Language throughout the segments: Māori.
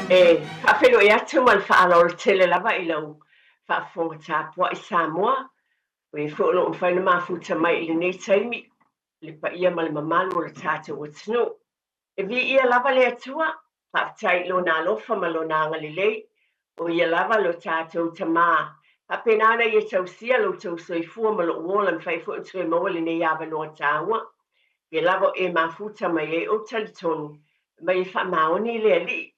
Whawhelo ia tu mal whaalor tele lava I lau whaafonga tāpua I Samoa. We whaolo whaina mafuta mai I le nei taimi. Le pa ia mal mamalu o le tātou o tino. E vi ia lava le atua. Whaatai lo nā lofa ma lo nā ngalilei. O ia lava lo tātou tamā. Papenana ia tausia lo tau soifua ma lo uola mwhai fo tue maua le nei awa noa tāua. Ia lava e mafuta mai e o talitonu. Mai whamaoni le ali.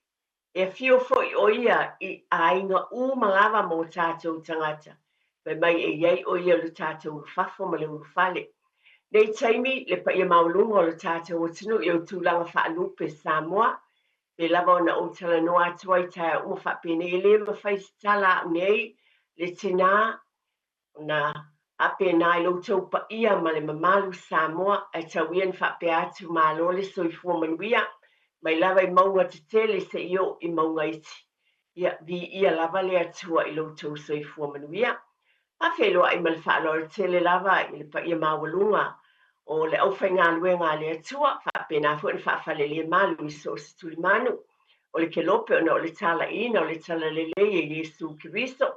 E fio foi o ia I ainga malava mo tātou tangata. Pai mai e iei o ia le tātou whafo ma le urufale. Nei taimi le pa ia maulunga o le tātou o tinu I o tūlanga whaalupe Samoa. Pe lava o na o tala noa atua I tae o whapene e le mawhai tala nei le tina na apena I lo tau pa ia ma le mamalu Samoa ai tau ian whape atu malo le soifua manuia. Mai lava I maunga te tele se io I maunga iti. Ia vi ia lava le atua I lo tau soifua manuia. A whelo ai mal whaalora tele lava I le pa ia mawalunga. O le au whai ngā luenga le atua, whapena fu en whaafale le malu I so se tuli manu. O le ke lope o le tala ina, o le tala le lei e Yesu Kiristo.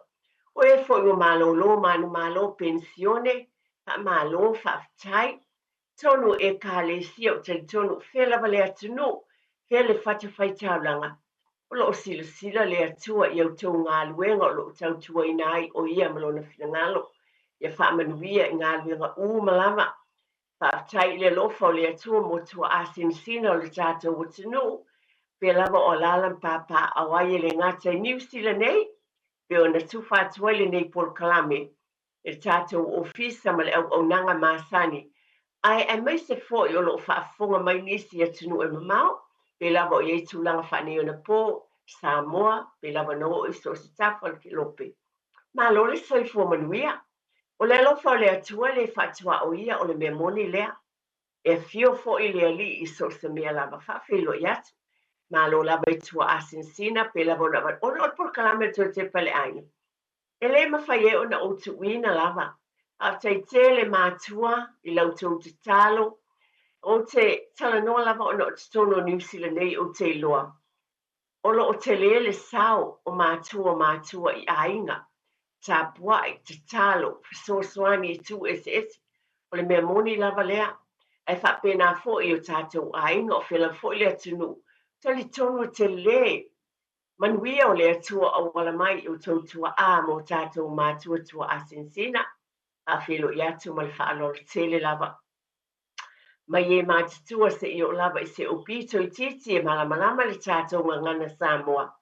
O e fo io malo lo manu malo pensione, pa malo whaafitai. Tonu e ka le sia o te tonu whelava le atunu. Hele fata fai taulanga. O lo sila sila le atua I au tau ngā luenga o lo tau tua inai o ia malona whingalo. Ia whaamanuia I ngā luenga malama. Whaatai le lofa o le atua mo tua asinsina o le tātou o tinu. Pe lava o lalam papa awaie le ngata I New Zealand nei. Pe o na tuwha atua le nei Paul Kalame. E tātou ofisa ma le au nanga masani. Ai e mai se fo I o lo whaafonga mai nisi atunu e mamau. Pe lava o iei tūlanga whane o na pō, Samoa, pe lava no I so se tafal ki lope. Ma lo le soifua manuia. O le lofa o le atua le whatua o ia o le mea moni lea. E fio fo I le ali I so se mea lava whawhelo I atu. Ma lo lava I tua asinsina, pe lava o lava o por kalame to Tepa le aina. E le mawhai e o na o tuina lava. A tai te le mātua I lau tau te talo. O te tala noa lava o na o te tono New Zealand nei o te loa. O lo o te lele sao o mātua I ainga. Ta puai te talo, soani I tu SS. O le mea moni lava lea. Ai whapena fo I o tātou ainga o whila fo I le atunu. Tali tono te le. Manuia o le atua o wala mai o tautua a mo tātou mātua tua asinsina. A whilo I atu mal whaalor tele lava. Mai e mātua se I o lava I se o pito I titi e malamalama le tātou ngana Samoa.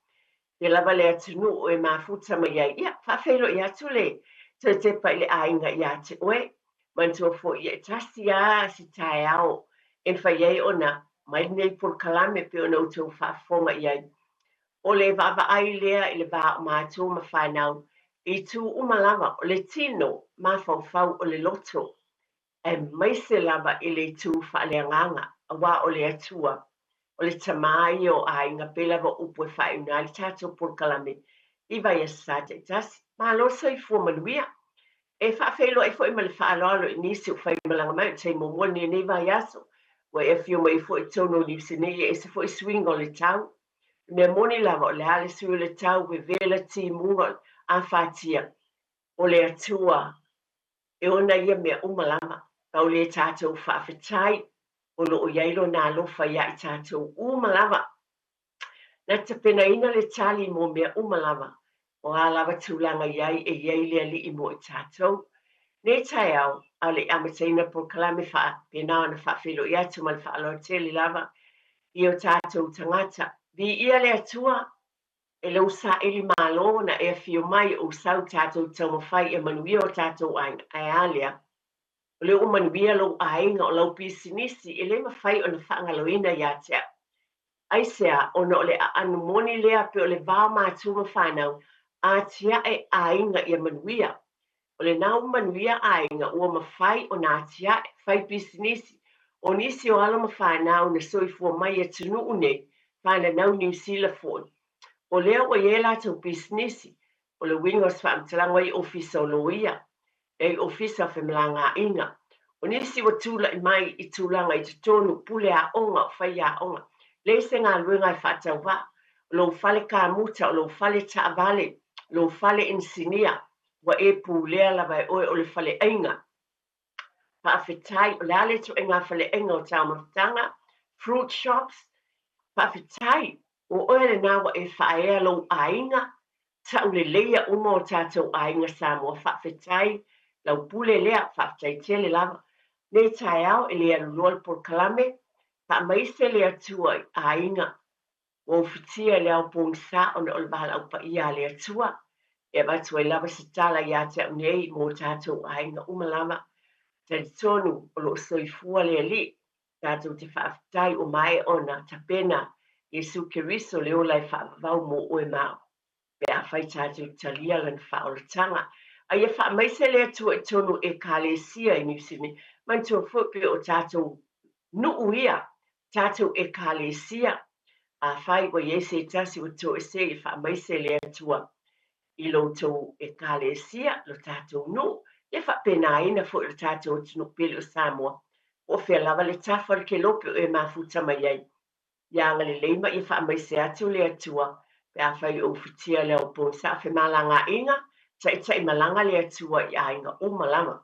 Te lava le atunu o e mafuta mai ai. Ia, whawhelo I atu le. Te Tepa I le ainga I ate oe. Mantua fo I e tasi a si tae ao. E whai ei ona. Mai nei por kalame pe ona utou whaafonga I ai. O le vava ai lea I le vaa o mātua ma whanau. I tu umalama o le tino ma fau o le loto. E mai se lava I le tu whaaleanganga. A wā o le atua. O le tamai o ainga pelava upo e whaeuna li tātou por kalame. I vai asa te tasi. Ma loso I fua manuia. E whaafelo e fwoi male whaaloalo I nisi o whai malanga mai. Te momoni e nei vai aso. Wa e fio mai fwoi tono ni usinei e se fwoi swing o le tau. Me moni lava o le hale sui le tau we vela ti munga a whatia. O le atua. E ona ia mea umalama. Tau le tātou whaafetai. O lo o iailo nā lofa ia I tātou umalama. Na te pena ina le tali mo mea umalama. O a lava tūlanga iai e iai lea li I mo I tātou. Ne tai au, a le amateina por kalame wha pena ana whaafelo ia tumal whaaloa tele lava. I o tātou tangata. Vi ia le atua. E lau sa ili malo na e fio mai o sau tātou tau mawhai e manuia o tātou ainga. Ai alea. O leo manuia lau ainga o lau pisinisi e le mawhai o na whaangaloina ia tea. Ai sea o na o le anu moni lea pe o le vāo mātua mawhanau a tia e ainga i manuia. O le nau manuia ainga ua mawhai o na tia e whai pisinisi. O nisi o alo mawhanau na soifua mai e tunu une whana nau New Zealand fōn. O leo o ie lātou businesi, o le wingos whaamtalanga I ofisa o loia, e ofisa whamlanga inga. O nisi wa tūla I mai I tūlanga I te tonu pule a onga o whai a onga. Le se ngā luenga I whatau wā. lo fale kamuta, lo fale taavale, lo fale insinia, wa e pulea lava e oe o le fale ainga. Paafetai, o le ale tu enga fale ainga o taumatanga, fruit shops, paafetai, o oe le nawa e whaea lo ainga, tau le leia uma o tātou ainga Samoa, paafetai, lau pule lea, paafetai tele lava, nei tai au e lea lulol por kalame, pa maise lea tua ainga, o fitia le au pongsa o na olbahala au pa ia le atua e watu e lava se tala ia te unei mo tātou ainga umalama te tonu o lo soifua le ali tātou te whaafitai o mai ona ta pena Jesu Keriso le ola e whaavau mo oe mao pe a whai tātou talia lan whaolatanga a ia wha maise le atua e tonu e kālesia i Niusini man tua fupe o tātou nuu ia tātou e kālesia a fai wa yese tasi o to se i fa mai se le atua i lo to e kalesia lo tato no e fa pena ina fo le tato no pele o Samoa o fe lava le tafa ke lope e mafuta mai ai ya ngale le ma i fa mai se atu le atua pe a fai o fitia le o po sa fe malanga inga tai malanga le atua i ainga o malama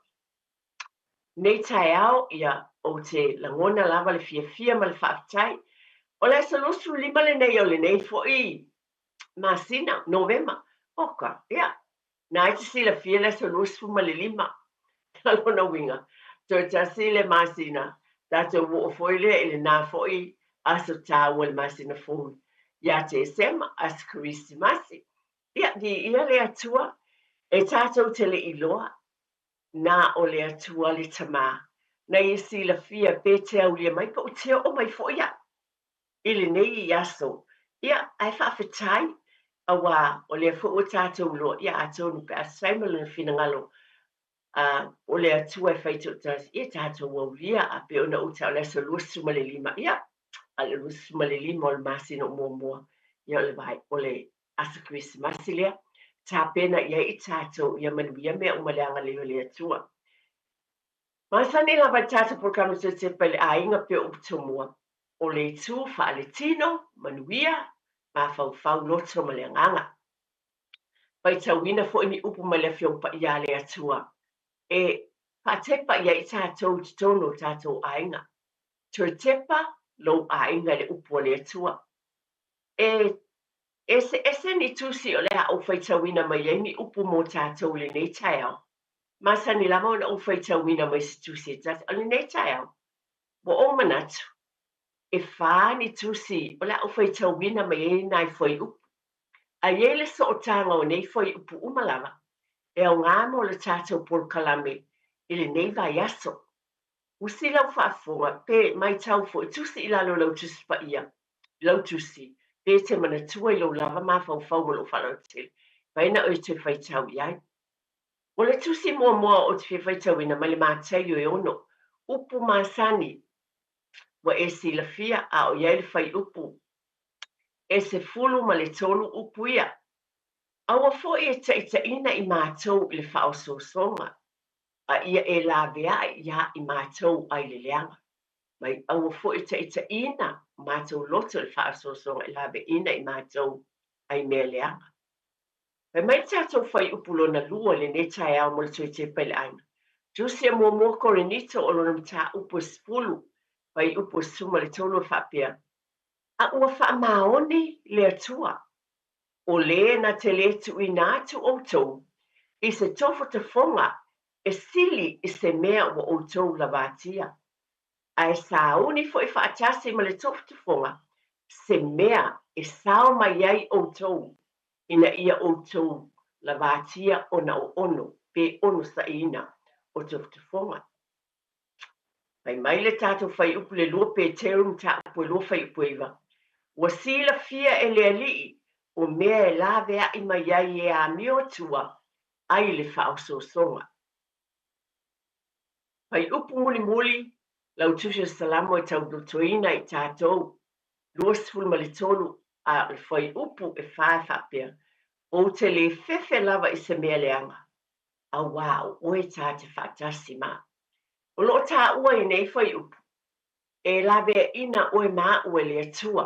nei tai au ia o te langona lava le fia ma le fa'atai o le solusu lima le nei o le nei fo i masina novema oka ia na i si la fia le solusu ma le lima alona winga to ta si le masina tato wo fo ile le na fo i aso ta o le masina fo ia te sema as Christmasi ia di ia le atua e tato te le iloa na o le atua le tama na i si la fia pe te au le mai ko te o mai fo ia ili nei yaso ia ai whaafetai awa o le fu o tātou lo ia atonu pe asai ma luna fina ngalo o le atua e whaitu tas ia tātou waulia a pe ona uta o le so lusu ma le lima ia a le lusu ma le lima o le masina o mua ia o le vai o le asa Christmas lea tā pena ia i tātou ia manuia mea umaleanga leo le atua masani lava tātou programa se te pele ainga pe o putumua o le tu fa'aletino manuia ma faufau loto ma le agaga faitauina fo'i ni upu ma le afiopa ia le atua e fa'atepa ia i tatou totonu o tatou aiga toe tepa lou aiga le upu o le atua ese ni tusi o le a'u faitauina mai ai ni upu mo tatou lenei taeao masani lava ona ou faitauina mai se tusi e tasi o lenei taeao ua o manatu e whā ni tusi o la o whai tauina mai e nai whai upu. A ie le so o tanga o nei whai upu umalawa. E au ngā mo le tātou por kalame i le nei vai aso. Usi lau whaafonga pe mai tau fo e tusi i lalo lau tusi pa ia. Lau tusi. Pe te mana tua i lau lava ma fau fau lo whalau te. Paina o te whai tau iai. O le tusi mua o te whai tauina mai le mātai o e ono. Upu māsani. Wa e si la fia a o iai le whai upu. E se fulu ma le tolu upu ia. Aua fo e ta ina i mātou le whao sosonga. A ia e la vea ia i mātou ai le leanga. Mai aua fo e ta ina mātou loto le whao sosonga i la ve ina i mātou ai mea leanga. Pe mai tātou whai upu lona lua le ne tae au mo le tue te pele aina. Tusia mua korenito o lona mta upu sfulu. Whai upu suma le tolu whapea. A ua wha maoni le atua. O le na te le tu i nātu o tau. I se tofo te whonga. E sili i se mea wa o tau la vātia. A e sauni fo i whaatasi ma le tofo te whonga. Se mea e sao mai ai o tau. Ina ia o tau la vātia o na o ono. Pe ono sa ina o tofo te whonga. Pai mai le tātou whai upu le lua pe terum ta upu e lua whai upu iwa. Wa sila fia e le alii o mea e la vea i mai ai e a mio tua ai le whao songa. Pai upu muli lau tusha salamo e tau dotoina i tātou. Lua sifulu ma le tolu a le whai upu e whae whapea. O te le fefe lava i se mea leanga. A wau, o e tā te whaatasi ma. O lo tā ua i nei whai upu. E la vea ina o e maa ua le atua.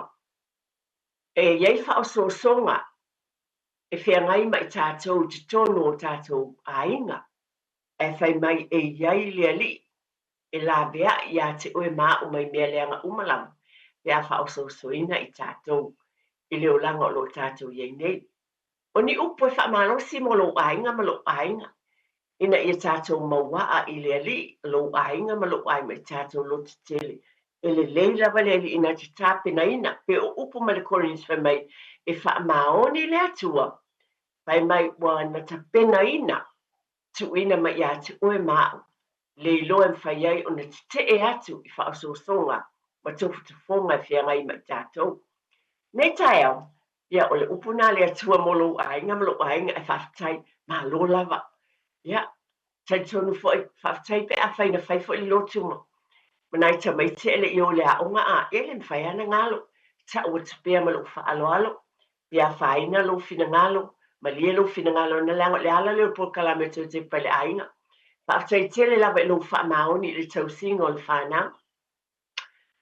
iai whaososonga e whiangai mai tātou te tono o tātou ainga e whai mai e iai lea li e la bea ia te oe maa o mai mea leanga umalama pea whaososoina i tātou i leo langa o lo tātou iai nei. O ni upo e whamalosi mo lo ainga ma lo ainga. Ina ia tātou mawaa i lea li lo ainga ma lo ainga i tātou lo te tele. Ele leila valeli ina te tāpe na ina pe o upo ma le Collins whai mai e whamaoni lea tua. Whai mai wana ta pena ina tu ina mai ia te oe maa. Le loa whai ai o na te e atu i whaososonga ma tofu te whonga whiangai mai tātou. Nei tai au, ia o le upuna le atua mo lo ainga ma lo ainga e whaftai ma lo lava. Ia, tai tonu fwoi whaftai pe a whaina whai fwoi lo tuma. Manai ta mai te ele i o le aonga a ele mwhai ana ngalo. Ta ua te pia ma lo whaalo alo. Ia whaina lo fina ngalo. Ma lia lo fina ngalo na lango le ala leo po kalame te te pale ainga. Whaftai te le lava e lo wha maoni le tau singa o le whanau.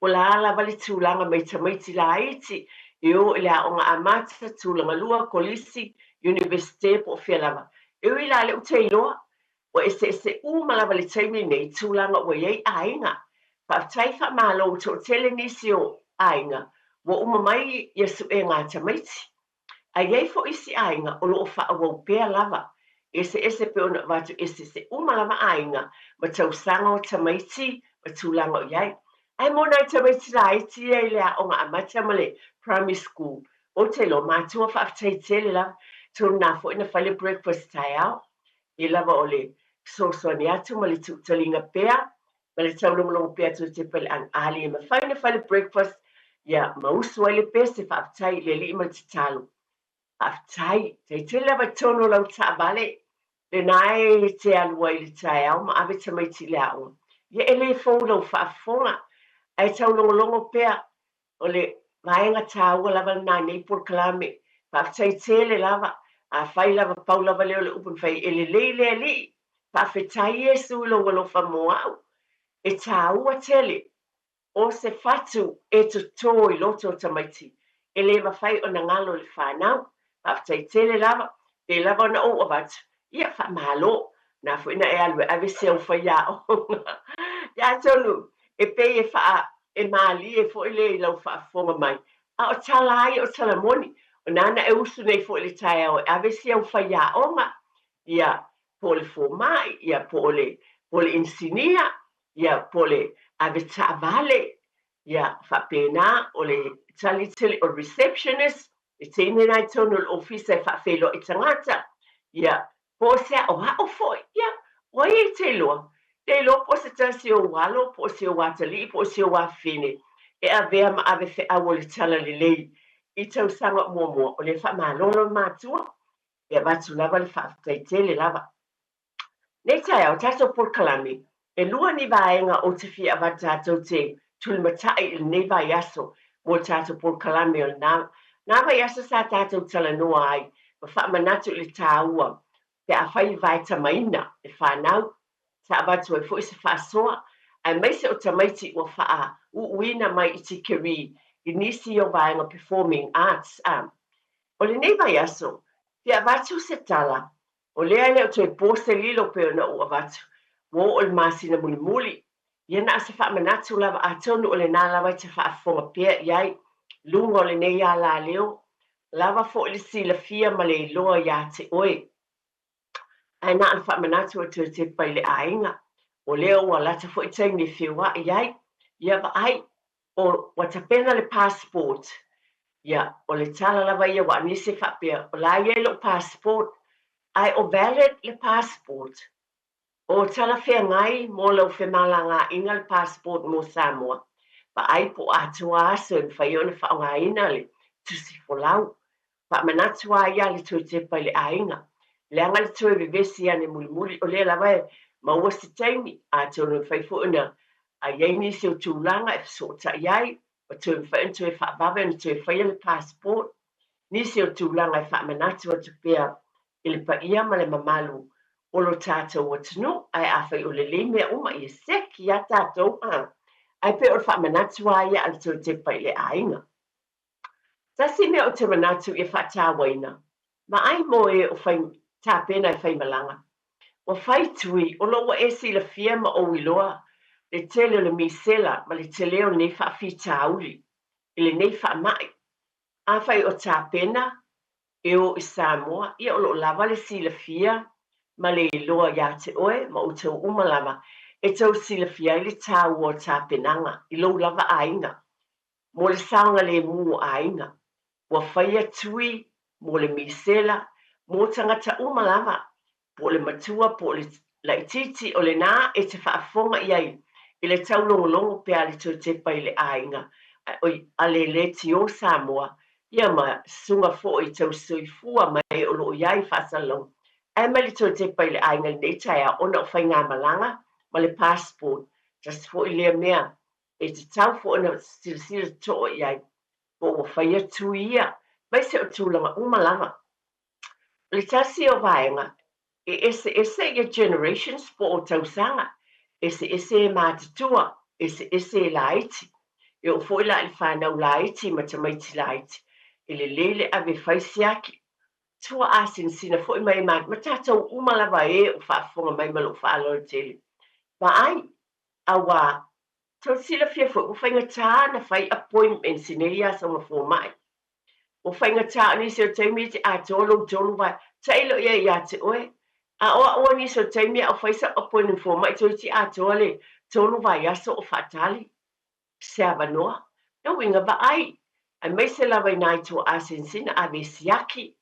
O la ala vale tūlanga mai tamaiti la iti i o le aonga amata tūlanga lua kolisi Universite po whialava. E ui la le uteiloa o ese malava le taimi nei tūlanga o iei ainga. Whaftai wha malo to tele nisi o ainga wa umamai yesu e ngā tamaiti. A iei fo isi ainga o loo wha awau pēr lava. Ese pe ona watu ese malava ainga ma tau sanga o tamaiti ma tūlanga o iei. Ai mo nai te weti la iti e lea o ngā amata male primary school. O te lo mātua whaftai tele la. Tō nā fo ina whale breakfast tai au. I lava o le sosoni atu male tūtalinga pēr. Male taulongolongo pēr tu te pale ang ali e mawhaina whale breakfast. Ia mausua le pēr se whaftai le li ima te talo. Whaftai, te te lava tono lau ta vale. Le nai te alua i le tai au ma ave tamaiti le au. Ia ele fōu lau whaafonga. Ai taulongolongo pēr o le vaenga tāua lava nā nei por kalame. Whaftai tele lava. A whai lava pau lava leo le upun whai ele le li. Whawhetai e su longolo whamoa au. E tāua tele. O se whatu e to tō i loto tamaiti. E le whai o na ngalo le whanau. Whaftai tele lava. E lava na o avatu. Ia whamalo. Nā fuina e alwe ave seo whai ao. Ia tonu. E pei e wha e maali e fo ile i lau wha fonga mai. A o tala ai o tala moni. O nana e usu nei fo ile tai au. Ave si au wha ia onga. Ia po le fo mai. Ia po le insinia. Ia po le ave ta vale. Ia wha pena o le tali tili o receptionist. E teine nai tonu l'ofisa e wha whelo i tangata. Ia po sea o hao fo. Ia o i te loa. Te lo po se tasi o walo, po se o watali, po se o wafine. E a vea ma ave fe awo le tala le lei. I tau sanga mua o le wha malolo mātua. E a watu lava le wha tele lava. Nei tai au tato por kalami. E lua ni vaenga o te fia watato te tulmatai il nei vai aso. Mo tato por kalami o na. Na vai aso sa tato tala noa ai. Ma wha manatu le tāua. Pe a whai vai tamaina e whanau. Sa abatu e fo se whaasoa, ai mai se o tamaiti o whaa uina mai i te keri i nisi o vaenga performing arts. O le nei vai aso, te abatu se tala, o lea leo to e pose lilo pe ona o abatu, mo o le masina muli muli, iana asa wha manatu lava a tonu o le nā lava te whaafonga pia iai, lunga o le nei a la leo, lava fo le sila fia ma le loa ia te oe. Ai nā an whamanatu o te pai le ainga. O leo ua lata fo i taimi whiwa iai. Ia wa ai o watapena le passport. Ia o le tala lava ia wa nisi whapea. O la iei lo passport. Ai o valid le passport. O tala whea ngai mo lau whemalanga inga le passport mo Samoa. Pa ai po atua aso in whaiona whaonga ina le tusi folau. Whamanatu a ia le te pai le ainga. Le anga le tue vivesi ane muli o le lawa e maua se taimi a tonu whaifuuna a iei nisi o tūlanga e fsota iai o tue whain tue whaababa e tue whaia le passport nisi o tūlanga e whaamanatu o te pia i le paia ma le mamalu o lo tātou o tunu ai a whai o le mea uma i seki a tātou ai pe o le whaamanatu a ia al tue te pai le ainga Tasi mea o te manatu e whatawaina. Ma ai mo e o whai tāpena e whai malanga. O whai tui, o loa e si la fia ma o iloa, le tele o le misela, ma le tele o ne whaafi tāuli, i le nei whaamai. A whai o tāpena, e o i Samoa, ia o lo lava le si la fia, ma le iloa ia te oe, ma o tau umalava, e tau si la fia i le tāu o tāpenanga, i lo lava ainga. Mo le saunga le mu ainga. Ua whaia tui, mo le misela, mo tangata umalava, po le matua, po le laititi o le nā e te whaafonga iai, i le tau longolongo pe ale tau te pai le ainga, a le ti o Samoa, ia ma sunga fo i tau soifua mai o lo iai whasalong. E mai le tau te pai le ainga le nei a ona o whai ngā malanga, ma le passport, just fo i lea mea, e te tau fo ona sila to iai, po o whaia tui ia, mai se o tūlanga umalanga. Le tasi o vaenga, e ese ia generations po o tausanga, ese e mātatua, ese e laiti, e o foi la i whanau laiti ma tamaiti laiti, e le lele ave whaisiaki, tua asin sina foi mai ma tātou umalava e o whaafonga mai malo whaaloa tele. Ma ai, awa, tau sila fia foi, o whainga tā na whai appointment sineria sa mafo mai. O whainga tā ni se o taimi te a tolo vai, tailo ia te oe. A oa ni se o taimi a whaisa appointment for mai toi ti a tolo vai aso o whatali. Se avanoa. Na winga ba ai. Ai mai se lawa nai to asinsina a vesiaki.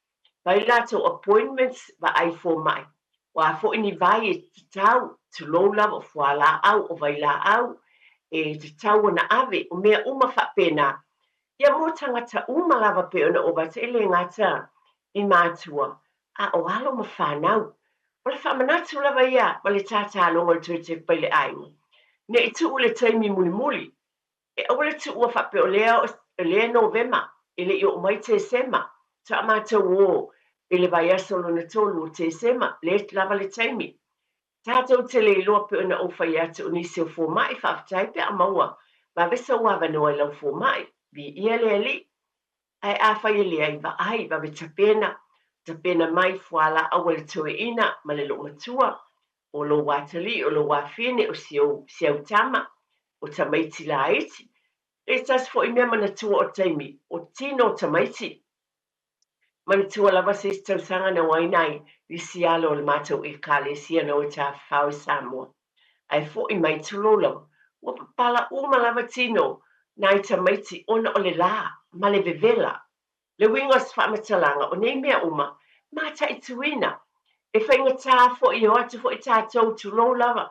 Vai la to appointments ba ai for mai. Wa fo ini vai e te tau tu lo lava o la au o vai la au. E te tau na ave o mea uma whapena. Ia mo tangata umalawa pe ona o bata ele ngata i mātua. A o alo ma whanau. O le whamanatu lawa ia, ma le tata alonga le tui te paile ainga. Ne i tu ule taimi muli muli. E o le tu ua whape o lea novema, ele i o mai te sema. Ta mātou o, ele vai asolo na tolu o te sema, le lava le taimi. Tātou te le iloa pe ona o whai atu o nisi o fō mai whaafitai pe a maua. Ma vesa ua wanoa lau fō mai. Bi ia le ali, ai a whai le ai va ai, va me tapena mai fuala awale toe ina, ma le lo matua, o lo watali, o lo wafine, o siau tama, o tamaiti la iti. E tas fo i mea mana tua o taimi, o tino tamaiti. Mana tua lava se tau sanga na wainai, li sialo o le matau i kale sia na o ta whau Samoa. Ai fo i mai tulolo, ua papala uma lava tino, nai tamaiti ona o le la, ma le vevela. Le wingos whamatalanga o nei mea uma, mata i tuina. E whainga tā fo i o atu fo i tātou tulo lava.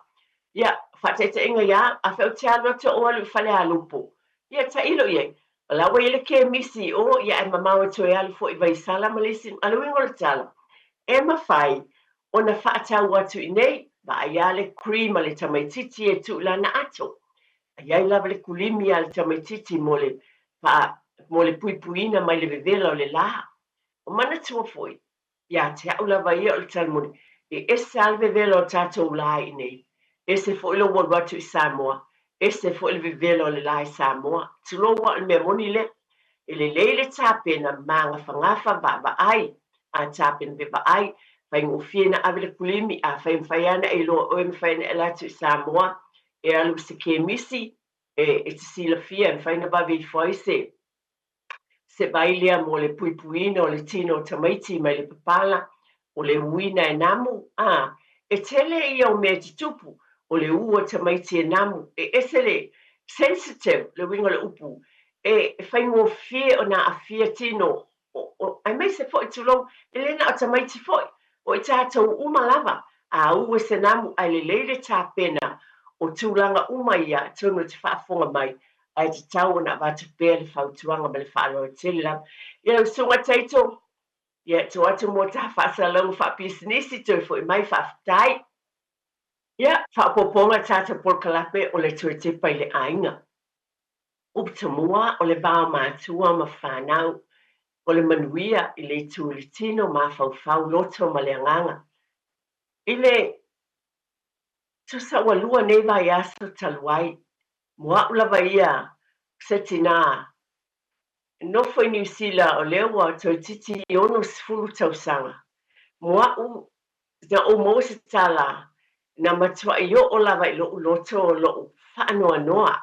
Ia, whatete inga ia, a whau te alua te o alu whale alupo. Ia, ta ilo ie. La wa ile ke misi o, ia e mamawa to e alu fo i vai sala malisi, alu wingo le tala. E mawhai, o na whaatau atu i nei, ba a ia le cream ale tamaititi e tu la na ato. A ia i lava le kulimi ale tamaititi mole, mole pui puina mai le vevela o le la. O mana tua foi. Ia te au lava ia o le talmoni. E ese al vevela o tātou la i nei. Ese fo ilo watu i Samoa. Ese fo il vevela o le la i Samoa. Tulo wa le mea moni le. E le leile tāpena manga whangafa va ai. A tāpena ve va ai. Whai ngofina ave le kulimi a whai mwhaiana e loa oe mwhaiana e latu i Samoa. E alu se ke misi. E te sila fia e whaina ba vei fwai se. Se vai lea mo le puipuina o le tino tamaiti mai le papala, o le uina e namu, e tele ia o mea tupu, o le ua tamaiti e namu, e ese le sensitive, le winga le upu, e whaingo fie o na a fia tino, ai mai se foi tulou, e lena o tamaiti foi, o i tātou umalava, a ua se namu, ai le leile tā pena, o tūlanga umaia, tunu te whaafonga mai, ai te tau na watu pēr le whautuanga ma le whaaloa tele la. Ia sunga teito, ia tu atu mo ta whaasalau whaapisinisi tui fo i mai whaafitai. Ia, whaapoponga tata polkalape o le tui tepa i le ainga. Uptamua o le vāo mātua ma whanau, o le manuia i le tūlitino ma whauwhau loto ma le anganga. I le tu sa walua nei vai aso taluai, mua ula vai ia se tina no foi New Zealand o leo wa toi titi I ono sifulu tausanga. Mua u na o mo se tala na matua I o lava I lo loto o lo whaanoa noa.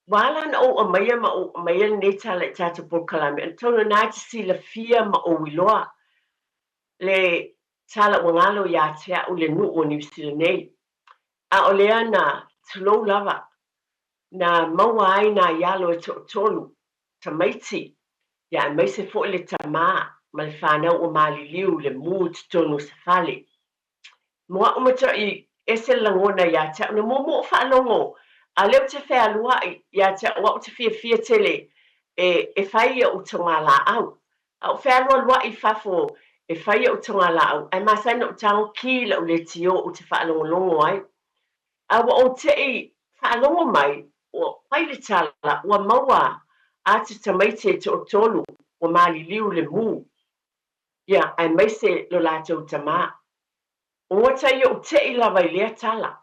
Wala na o amaya ma o amaya ne tala I tata por kalame. Antono na te si la fia ma o wiloa. Le tala wangalo ya tea o le nu o New Zealand nei. A o lea na tulou lava. Na maua ai na yalo e tolu. Tamaiti. Ya mai se fo le tama. Ma le whanau o maliliu le mu tonu sa fale. Mua umata I ese langona ya tea. Na momo o whaanongo. A leo te whea lua ya tea wa o te fia tele. E whaia o tonga la au. A o whea lua I whafo. E whaia o tonga la au. Ai masai na o tango ki la o le tio o te whaalongo ai. A wa o te I whaalongo mai. O pai le tala. Ua maua. A te tamaite te o tolu. O maliliu le mu. Ia, ai mai se lo lātou tamā. O wata I o te I lava I lea tala.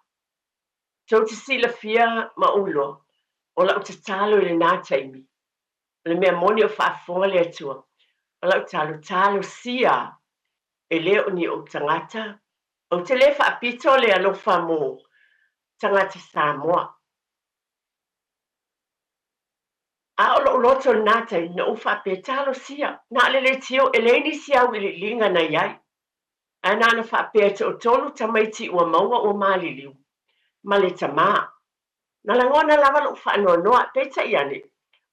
Tau te sila fia ma ulo. O lau te talo I le nā taimi. Le mea moni o whaafonga lea tua. O lau talo sia. E leo ni o tangata. O te le whaapito le alofa mo. Tangata Samoa. A o lo loto nā taimi na o whaape talo sia. Na le tio e le ni sia u ili linga na iai. Ana na whaapea te o tolu tamaiti ua maua o maliliu. Ma le tamā. Na langona lava lo whaanoa noa peta I ane.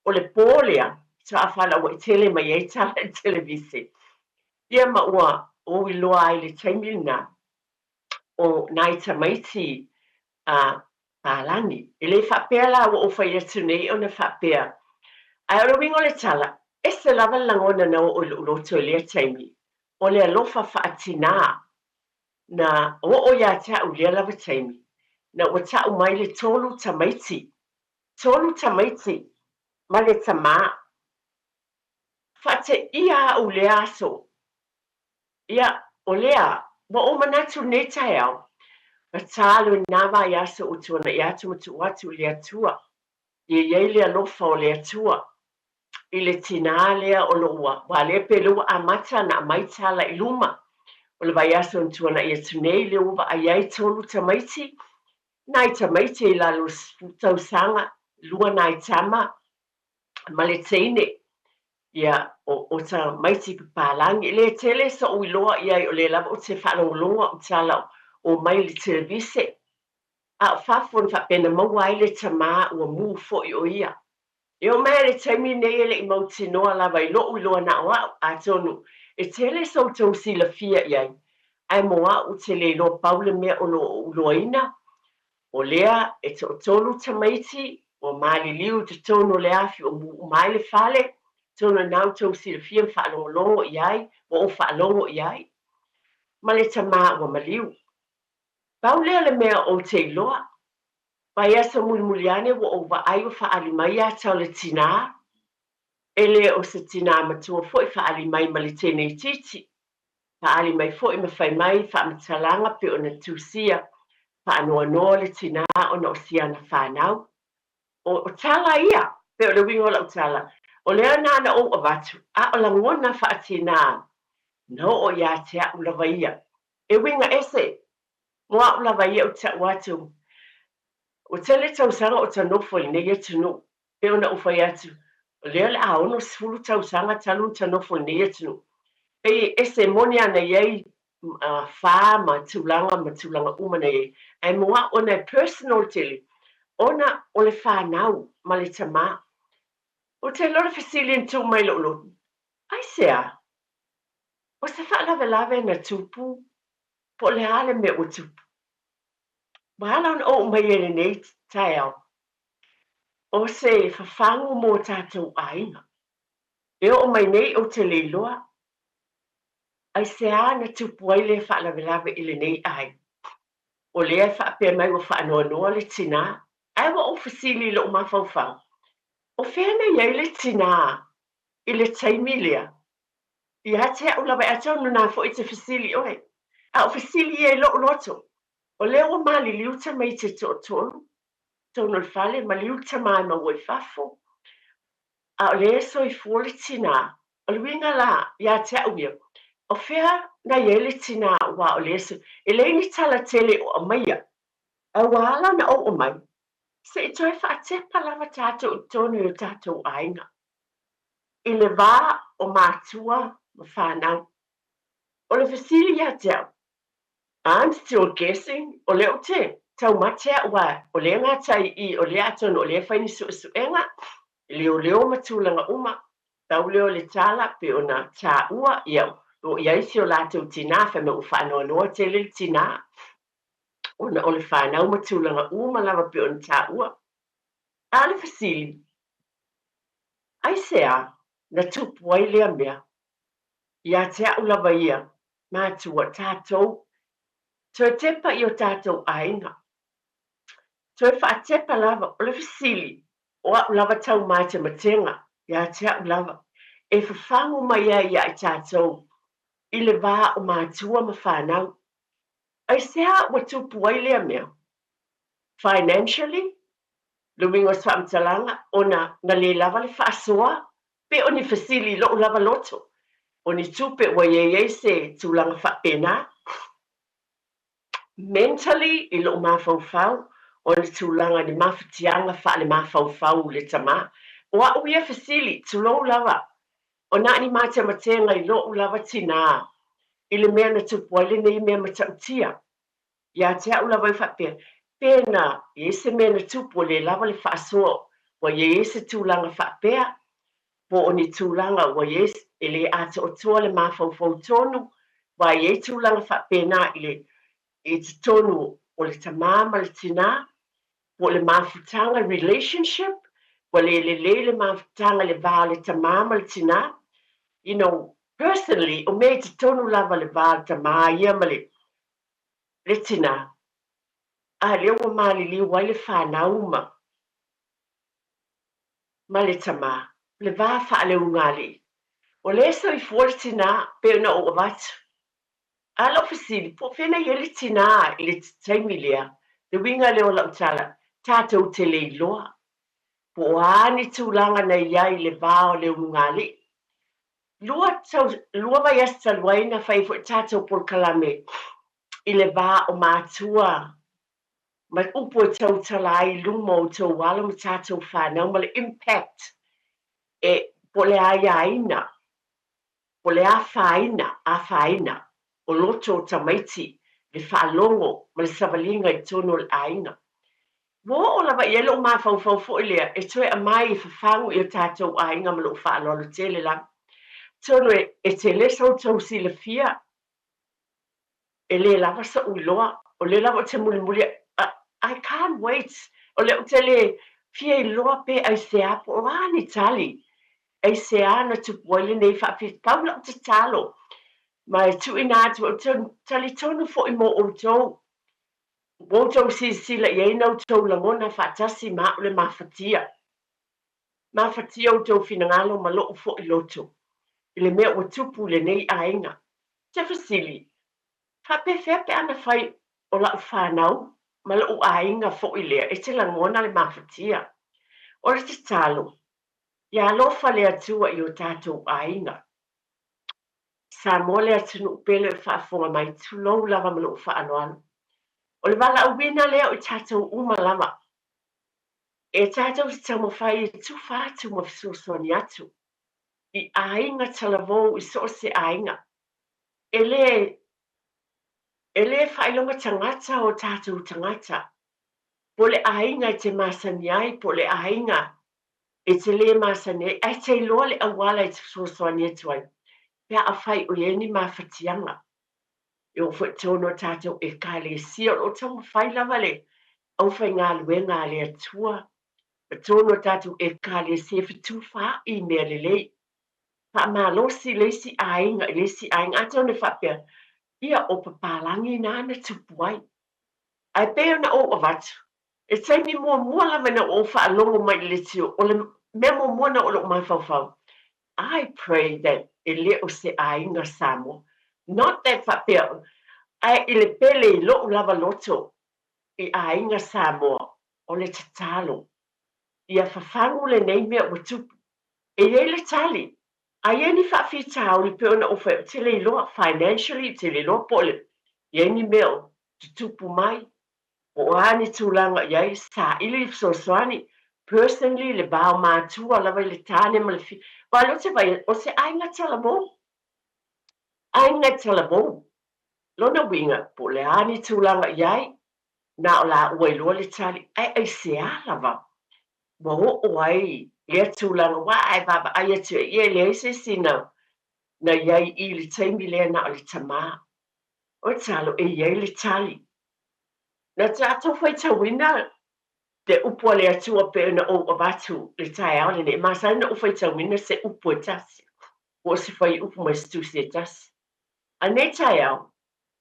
O le pōlea ta awhala wa I tele mai e tala I televise. Ia ma ua o iloa ai le taimina o nai tamaiti a pālani. E le whaapea la ua o whaia tunei o na whaapea. Ai ora wingo le tala. E se lava langona na o loto e lea taimi. O le alofa whaatina. Na o ya ta u le lava taimi. Na ua ta u mai le tolu tamaiti. Tolu tamaiti. Ma le tamā. Whate ia u le aso. Ia o lea. Wa o manatu ne tai au. Ma talo nawa I aso o tuana I atu matu watu le atua. Ia le alofa o le atua. I le tina lea o loa. Wa le pelua a mata na maitala I luma. O le vai aso o tuana I atu nei le uwa a iai tolu tamaiti. Nai tamaiti I lalo tausanga. Lua nai tama. Ma le teine. Ia o ta maiti pālangi. Le tele sa o iloa iai o le lava o te whanongolonga o tala o mai le televise. A whafon whapena maua ai le tamā ua mū fōi o ia. E o mea le taimi nei ele I mauti noa lava I loo iloa na o au a tonu. E tele sa o tau sila fia iai. Ai moa o te le ilo paule mea o lo uloina. O lea e te o tolu tamaiti o maliliu te tono le afi o mai le fale. Tono nau tau sila fia whaalongolongo iai. O whaalongo iai. Ma le tamā ua maliu. Pau lea le mea o te iloa. Pai asa mulimuliane wa o ai o whaalimai a tau le tina. E le o se tina matua fwoi whaalimai ma le tēnei titi. Whaalimai fwoi ma whai mai whaamatalanga pe o na tūsia. Whaanoa noa le tina o na osiana whanau. O tala ia, pe o le wingola o tala. O lea nana o avatu, a o langona whaatina. No o ia te a ulawa ia. E winga ese, moa ulawa ia o te watu. O tele tausanga o ta nofo I nei atu no. Pe ona uwhai atu. O lea le a ono sifuru tausanga talu ta nofo I nei atu no. E ese moni ana iei wha ma tulanga umana iei. Ai moa ona personal tele. Ona o le whanau ma le tamā. O te lora fasilien tu mai lo lo. Ai sea. O se whaalawe na tupu. Po le ale me o tupu. Wahala o mai ere nei tai au. O se whawhangu mō tātou aina. E o mai nei o te leiloa. Ai se a na tupu ai le whaalawe I le nei ai. O lea whaapea mai o whaanoa noa le tina. Ai wa o fasili lo mawhauwhau. O whena iei le tina. I le taimi lea. I hate au lawa atau nuna fo I te fasili oe. A o fasili e lo loto. O lea o mali liuta mai te tō tōru. Tōno le whale ma liuta mai ma oi whafo. a le so I fole tina o le winga la ia te uia o fea na yele tina wa o le so ele ni tala tele o maia a wala na o mai se I toi fa te palava tato tonu o tato ainga I le va o matua ma whanau o le fasili ia te au I'm still guessing o leo te tau matea wa o le ngā tai I o le atono o le whaini suenga leo matulanga uma tau leo le tala pe ona tā ua iau o iaisi o lātou tina whame u whanoa noa te le tina ona o le whanau matulanga uma lava pe ona tā ua a le fasili ai sea na tupu ai lea mea ia te au lava ia mātua tātou Toe tepa I o tātou ainga. Toe whaatepa lava o le fasili o au lava tau mai te matenga ia te au lava. E whawhangu mai ia I tātou I le wā o mātua ma whanau. Ai sea wa tupu ai lea mea. Financially, lumingo swamtalanga ona na le lava le whaasoa pe o ni fasili lo lava loto. O ni tupe wa ye se tulanga whapena. Mentally, I lo mawhauwhau, o le tūlanga ni mawhatianga wha le mawhauwhau le tama. O a uia fasili, tūlou lava. O na ni mate matenga I lo lava tina. I le mea na tupuale nei mea matautia. Ia te au lava I whapea. Pena, I se mea na tupu le lava le whaasoa. Wa ye se tūlanga whapea. Po o ni tūlanga wa ye le ata o toa le mawhauwhau tonu. Wa ye tūlanga whapena I le I te tonu o le tamama le tina, o le mawhutanga relationship, o le mawhutanga le vā le tamama le tina. You know, personally, o me te tonu lava le vā le tamā ia ma le tina. A leo o mali li wai le whanau ma le tamā, le vā wha le ungali. O le so I fua le tina, pe na o watu. Alo fasili, po fena yele tina I le taimi lea, le winga leo la utala, tātou te le iloa. Po ani tūlanga na iai le vāo le ungali. Lua vai asta luaina fai fu tātou por kalame I le vā o mātua. Ma upo tau talai lumo tau wala ma tātou whanau ma le impact e po le aiaina, po le a whaina. O loto tamaiti le whaalongo ma le savalinga I tono le aina. Wo o lava I elo mawhauwhau fo ilea e toe a mai I whawhangu I o tātou ainga ma lo whaalolo tele lang. Tono e te le tau si le fia. E le lava sa uiloa. O le lava te muli. I can't wait. O le te le fia I loa pe ai sea po o ani tali. Ai sea na tupuale nei whawhit. Paula o te talo. Mai tu inatu o tali tonu fo I mo o tau. Woto si la ye no tau la mona fatasi ma le mafatia. Mafatia o tau finangalo ma lo fo I loto. Ile mea o tupu le nei ainga. Te fasili. Fape fepe ana fai o la whanau ma lo ainga fo I lea. E te la mona le mafatia. O le te talo. Ia lofa le atua I o tātou ainga. Samoa le atunu pele whaafonga mai tulou lava ma lo whaanoano. O le wala uwina lea o tātou uma lava. E tātou te tamo whai e tu whātu ma whasosoni atu. I ainga talavou I so se ainga. E le whailonga tangata o tātou tangata. Po le ainga te masani ai, po le ainga e te le masani ai. Ai te loa le awala I te whasosoni atu ai. Pea a whai o ieni mawhatianga. E o whaitono tātou e ka le sia o tamo whai lava le. Au whai ngā luenga le atua. Tono tātou e ka le sia fitu wha I mea le lei. Pa malosi lesi ainga, lesi ainga. Atau ne whapea. Ia o papalangi nana tupu ai. Ai peo na o avatu. E taimi mua lava na o whaalongo mai le tio. O le mea mua na o lo mai whawhau. I pray that e le o se ainga Samoa. Not that whapea. Ai ile pele I lo lava loto. I ainga Samoa. O le tatalo. Ia whawhangu le nei mea o tupu. iai le tali aia ni faafitau i pe ona o fai te le iloa financially te le iloa po le iai ni mea o tutupu mai o ani tulaga iai saʻili i fesoasoani personally le bao matua lava i le tane ma le fi wa lo te vai o se aiga talamou aiga talamou lona uiga po le ani tulaga iai na o laʻua iloa le tali aʻaiseā lava ua oo ai lea tulaga ua ae vavaai atu e ia leai sesina na iai i le taimi lea na o le tamā o talo e iai le tali na tatou faitauina te upu a le atua pe ona ou avatu le taeao lenei masai na upu faitauina se upu e tasi ua se fai upu mai se tusi e tasi anei taeao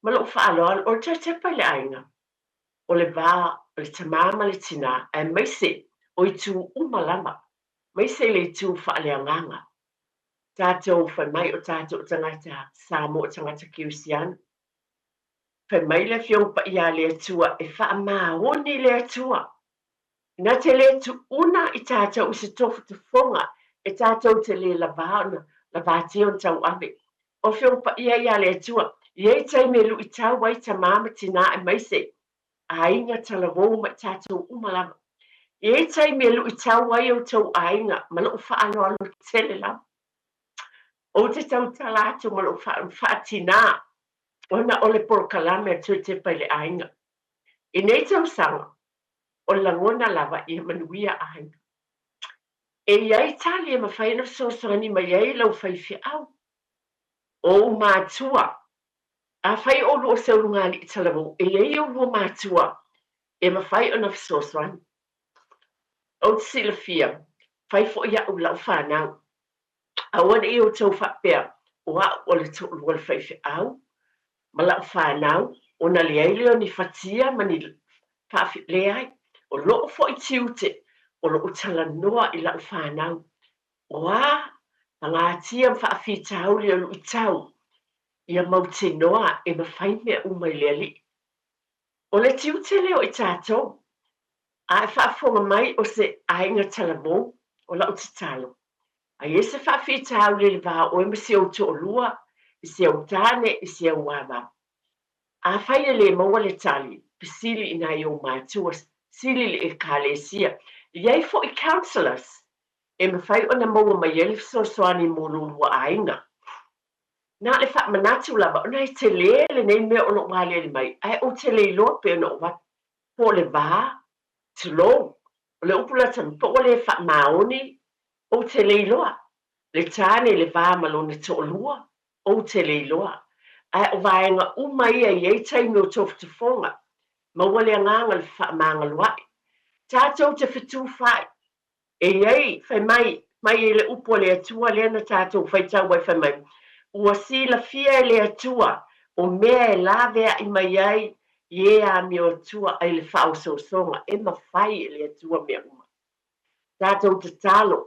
ma loo faaloalo o le tatepa i le aiga o le vā o le tamā ma le tinā ae maise o i tuuma lava maise i le itu faaleagaga tatou fai mai o tatou tagata Samoa tagata kiusiana fai mai le fioga paia le atua e faamaoni le atua ina te lē tuʻuna i tatou i se tofotofoga e tatou te lē lavā ona lavatia ona tauave o fioga paia ia le atua iai taimi e luʻi tau ai tamā ma tinā e maise aiga talavou ma i tatou uma lava iai taimi e luʻi tau ai outou aiga ma loo faaloalo tele lava ou te tautala atu ma loo faatinā ona o le polokalame atu e tepa i le aiga i nei tausaga o lagona lava ia manuia aiga e iai tali e mafai na fesoasoani ma iai lau faifeʻau ou matua afai o lua se ulugalii talavou e iai o lua matua e mafai ona fesoasoani ou te silafia fai foʻi aʻu lau fanau auana i outou faapea o aʻu o le toʻalua le faifeʻau ma laʻu fanau ona leai lea ni fatia ma ni faafilea ai o loo foʻi tiute o loo talanoa i laʻu fanau oā tagatia ma faafitau le luʻi tau ia mautinoa e mafai mea uma i le alii o le tiute lea o i tatou ae faafoga mai o se aiga talamou o laʻu tatalo aia se faafitau le vaoe ma se ou toʻalua i se au tane i se au ava afai e lē maua le tali pesili ina iou matua sili le ekalesia iai foʻi councillors e mafai ona maua mai ai le fesoasoani mo lulua aiga na le faamanatu lava ona e te lē lenei mea o loo alele mai ae ou te lē iloa pe ona o vatu po o le vā tulou o le upu latama po ua lē faamaoni ou te lē iloa le tane le vā ma lona toʻalua ou te lē iloa ae o vaega uma ia iai taimi o tofotofoga ma ua le agaga le faamagaloaʻi tatou te fetufai e iai fai mai i le upu o le atua lea na tatou faitau ai fai mai ua silafia e le atua o mea e laveaʻi mai ai ie amio atua ai le faaosoosoga e mafai e le atua mea uma tatou tatalo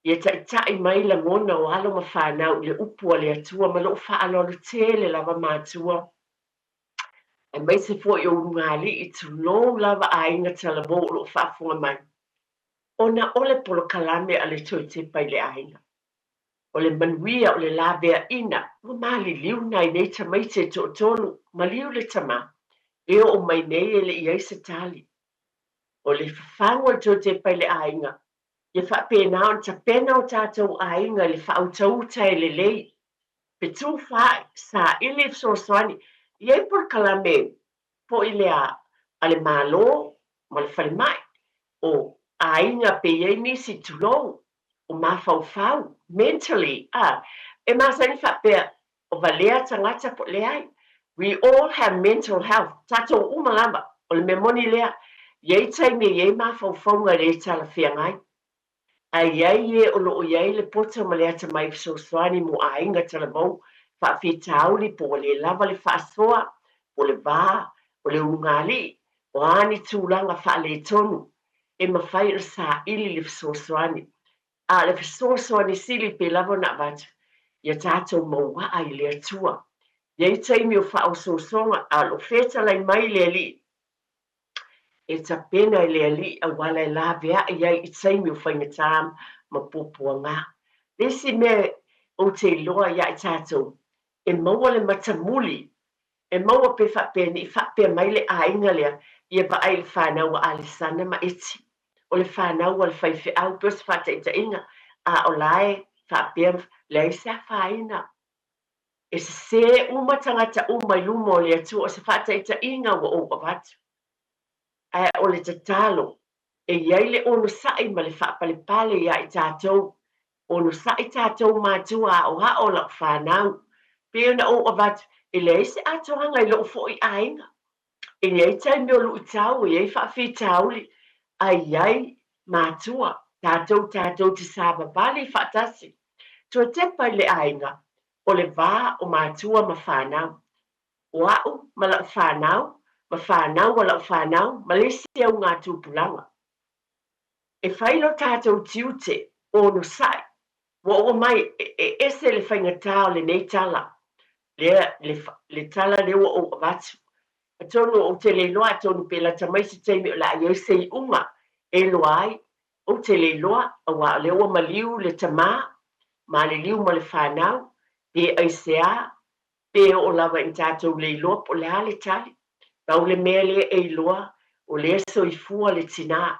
ia taʻitaʻi mai lagona o alo ma fanau i le upu a le atua ma loo faaloalo tele lava matua e maise foʻi o ulugalii tulou lava aiga talamou o loo faafoga mai ona o le polokalame a le toetepa i le aiga o le manuia o le laveaʻina ua maliliu na i nei tamaite e toʻatolu ma liu le tamā e oo mai nei e leʻi ai se tali o le fafaga o le toetepa i le aiga ia faapena ona tapena o tatou aiga i le faautauta e lelei pe tufaʻi saʻili fesoasoani iai polokalame poʻi lea a le mālō ma le falemaʻi o aiga pe iai nisi tulou o mafaufau mentally e masani faapea o valea tagata po leai we all have mental health tatou uma lava o le mea moni lea iai taimi iai mafaufauga le talafeagai aiai e o loo iai le pota ma le ata mai fesoasoani mo aiga talamou faafitauli po o lē lava le faasoa o le vā o le ulugalii o ani tulaga faaletonu e mafai ona saʻili le fesoasoani a le fesoasoani sili pe lava ona avatu ia tatou mauaʻa i le atua iai taimi o faaosoosoga a loo fetalai mai le alii e tapena i le alii auala e laveaʻi ai i taimi o faigatā mapupuanga. Lesi me o te loa ia I tātou, e maua le matamuli, e maua pe whapeni, whape mai le ainga lea, ia pa ai le whanau a le sana ma eti. O le whanau al whaiwhi au, pus whataita inga, a o lae, whapea, lei sa whaina. E se uma tangata uma I luma o le atu, o se whataita inga wa o watu. Ai o le tatalo, e iai le ono sai ma le whapale pale ia I tātou, ono sai tātou mātua o hao la whanau, pia na o watu, e le se atohanga I lo fo I ainga. E iai tai meo lu tau, e iai whawhi tauli, ai iai mātua, tātou te sāba bali whatasi. Tua tepa I le ainga, o le vā o mātua ma whanau. O au ma lau whanau, ma whanau wa lau whanau, ma lesi au ngā tūpulanga. E whailo tātou tiute, o no sai, wa o mai, ese le whaingatao le nei tala, le tala le wa o watu. A tonu o te le loa, tonu pela tamai si teimi o la iau sei unga, e loa ai, o te le loa, a wa le ua maliu le tamā, ma le liu ma le whanau, pe aisea, pe o lava I tātou le loa po le hale tali, tau le mea le e loa, o le so I fua le tina.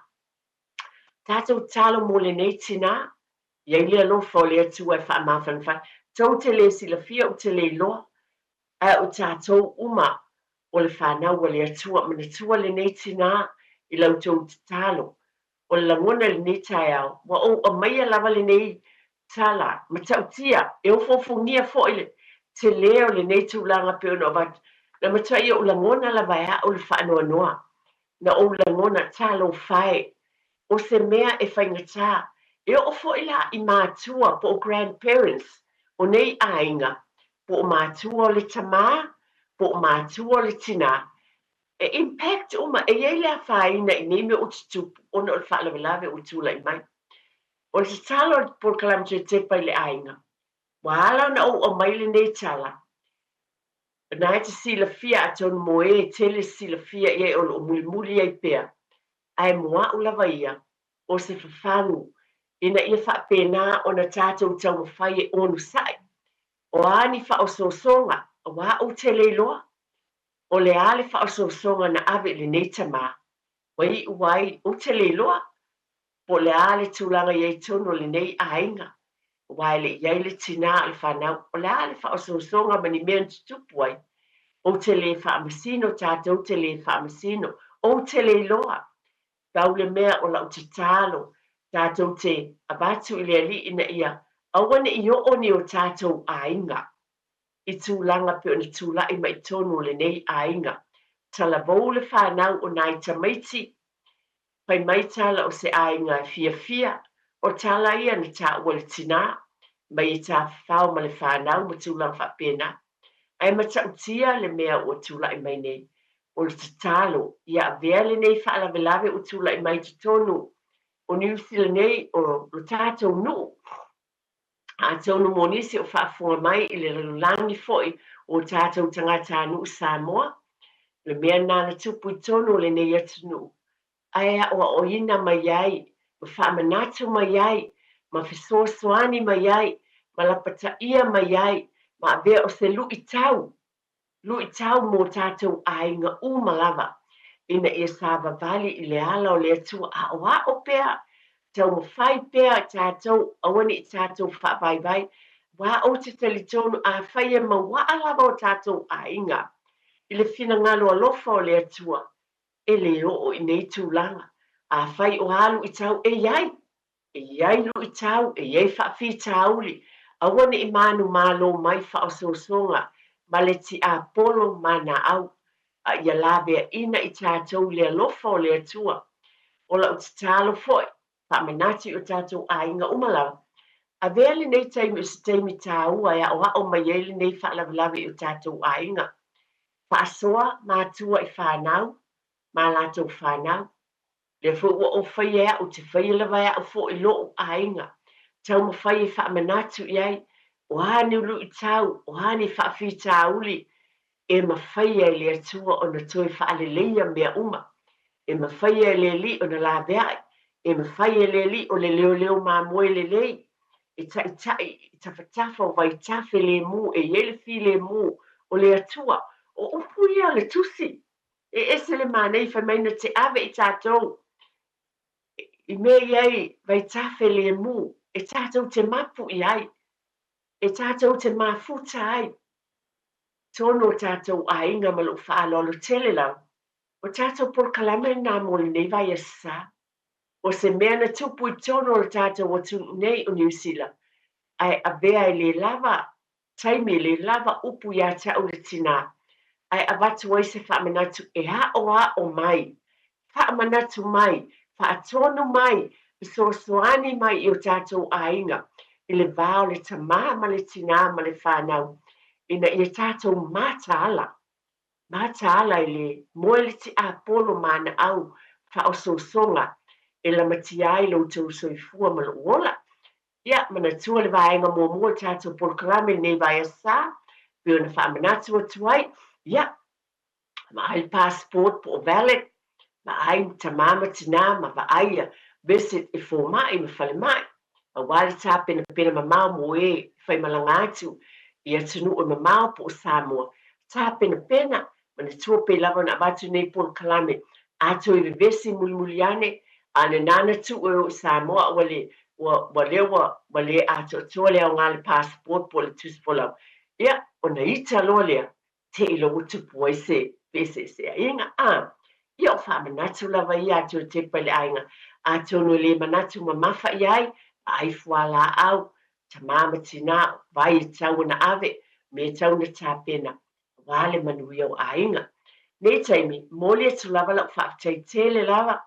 Tātou talo mo le nei tina, iai le alofa o le atua e wha mawhanwha, tau te le silafia o te le loa, a o tātou uma, o le whanau o le atua, mana tua le nei tina, I lau tau te talo, o le langona le nei tai au, wa o maia lava le nei tala, ma tau tia, e o fofungia fo ile, te leo le nei tūlanga pe ono bat, na matai o langona lava ea o le whaanoa noa, na o langona talo whae, o se mea e whaingata, e o fo ila I mātua po o grandparents, o nei ainga, po o mātua o le tamā, po o mātua o le tina, e impact uma e iei lea whaina I nei me o tutupu, ona o le whaalawelawe o tūla I mai. O le talo por kalamte tepa I le ainga, wala na o mai le nei tala, na e te sila fia a tonu mo e tele sila fia iei o muli muli iei pea, ai moa o lava ia, o se whawhangu, ina ia whapena o na tātou tau mawhai e onu sai, o ani whaososonga, o wā o te leiloa, o le ale whaososonga na ave le nei tamā, wai uai o te leiloa, po le ale tūlanga iei tono le nei ainga, wai le iei le tina le whanau, o le ale whaososonga mani mea tutupu ai, o te le whaamasino tātou te le whaamasino, o te leiloa, tau le mea o lau te talo, tātou te abatu I le ali ina ia, awane I o ni o tātou ainga, I tūlanga pe o ni tūla I mai tonu le nei ainga, tala vau le whanau o nai tamaiti, pai mai tala o se ainga fia fia, o tala ia ni tā ua le tina, mai I tā whao ma le whanau ma tūlanga whapena, ai matautia le mea o tūla I mai nei, o le tatalo, ia avea le nei whaalawelawe o tūla I mai te tonu, o New Zealand nei o lo tātou nuu, a tonu monisi o whaafunga mai I le lalulangi foi o tātou tangata nuu Samoa, le mea nana tupu I tonu le nei atu nuu, aia o ina mai ai, ma whaamanatu mai ai, ma fisosoani mai ai, ma lapata ia mai ai, ma avea o se lui tau mo tātou ainga umalava, ina ia sāba vali I le ala o le atua a o pea, tau mawhai pea tātou, awani I tātou whaabaibai, wā o te talitonu a whaia ma wā alava o tātou ainga, I le whina ngalo alofa o le atua, e le o I nei tūlanga, a whai o alu I tau e iai lu I tau, e iai whaafi tauli, awani I manu malo mai whaososonga, ma le ti a polo mana au, a ia lawe ina I tātou le alofa o le atua, o la o te talo foi, whaamanati o tātou a inga umalawa, a vele nei taimi o se taimi tā ua ia o hao mai ele nei whaalawelawe o tātou a inga, whaasoa mātua I whanau, mā lātou whanau, le fu o whaia o te whaia lawa ia o fo I loo a inga, tau ma whaia whaamanatu iai, o hane ulu I tau, o hane whaafi tā uli, e ma whaia le atua o na toi whaaleleia mea uma, e ma whaia le li o na la beai, e mawhai e le li o le leo mamoe le lei, e tai i tawhatafa o vai tafe le mu, e ele fi le mu o le atua, o upu ia le tusi, e ese le manei whai maina te ave i tātou, i me iai vai tafe le mu, e tātou te mapu i ai, e tātou te mafuta ai, tono tātou a inga malu whaalolo tele lau, o tātou por kalame nā mole nei vai asa, o se mea na tupu i tono o tātou o tu nei o New Zealand, ai a bea i le lava, taimi le lava upu ia tau le tina, ai a watu ai se whaamanatu e a o mai, whaamanatu mai, whaatonu mai, so soani mai i o tātou a inga, i le vāo le tamā ma le tina ma le whanau, ina i tātou mata ala i le moe le ti a polo mana au whaososonga e la matia i lo tau soifua ma lo wola. Ia, mana tua le vaenga mua tātou polo kalame nei vai asa, pio na whaamanatu o tuai, ia, ma ai passport po valid, ma ai tamama tina ma va aia, visit e formai ma fale mai, ma wale tā pena mamau mo e whai malanga atu, ia tunu o mamau po Samoa, tā pena, mana tua pe lava na batu nei polo kalame, ato i vivesi muliane, ane nana tu o Samoa wale ato tua lea o ngale passport po le tus polau. Ia, o na ita loa lea, te ilo utu poi se, pese se a inga, ia o wha manatu lava ia ato Tepa le ainga, ato no le manatu mamafa iai, ai fuala au, ta mama tina, vai i tau na ave, me tau na tāpena, wale manuia o ainga. Nei taimi, moli atu lava lau whaatai tele lava,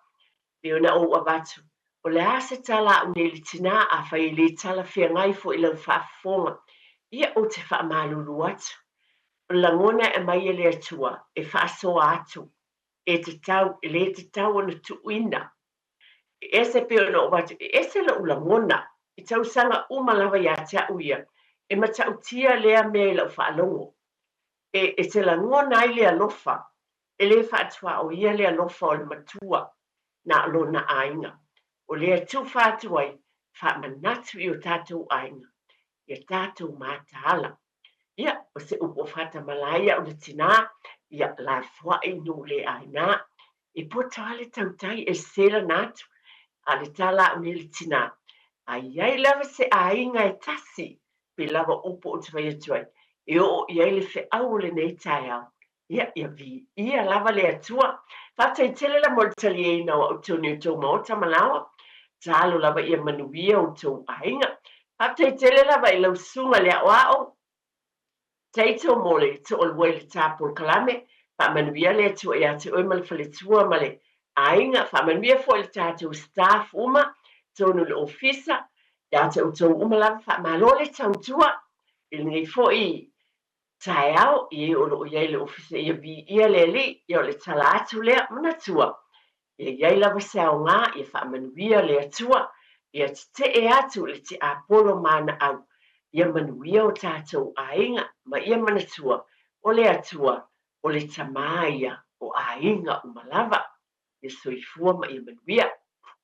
peo na o abatu. O le ase tala o ne li tina a whai le tala whia ngai fo i lau whaafonga. Ia o te whaamalulu atu. O langona e mai e le atua, e whaasoa atu. E te tau, e le te tau ana tuuina. E se peo na o abatu, e se la u langona, i tau sanga umalawa ia te uia. E matau tia lea mea i lau whaalongo. E te langona ai le alofa. E le whaatua o ia le alofa o le matua. Na lo na ainga. O lea tu whātu ai, whaamanatu i o tātou ainga. Ia tātou mātāla. Ia, o se upo whata malaia o le tina, ia la whai no le aina. I po tāle tautai e sera nātu, a le tāla o le tina. A iai lava se ainga e tasi, pe lava upo o te whai atuai. E o iai le whi au le nei tai au. Ia vi, ia lava le atua. Whata i tele la mortali e ina o tōni o tō maota manawa. Tālo lava ia manuia o tō ainga. Whata i tele lava i lau sunga le au. Teito mole tō olwai le tāpol kalame. Wha manuia le atua ia te oima le whale tua male ainga. Wha manuia fo le tātou staff uma. Tōnu le ofisa. Ia te o tō uma lava wha malo le tautua. Ili nei fo i tae au i o lo iai le ofisa ia vi ia le li ia o le tala atu lea manatua. Ia iai lava se au ngā ia whaamanuia le atua ia te e atu le te apolo mana au. Ia manuia o tātou ainga ma ia manatua o le atua o le tamaia o ainga o malava. Ia soifua ma ia manuia.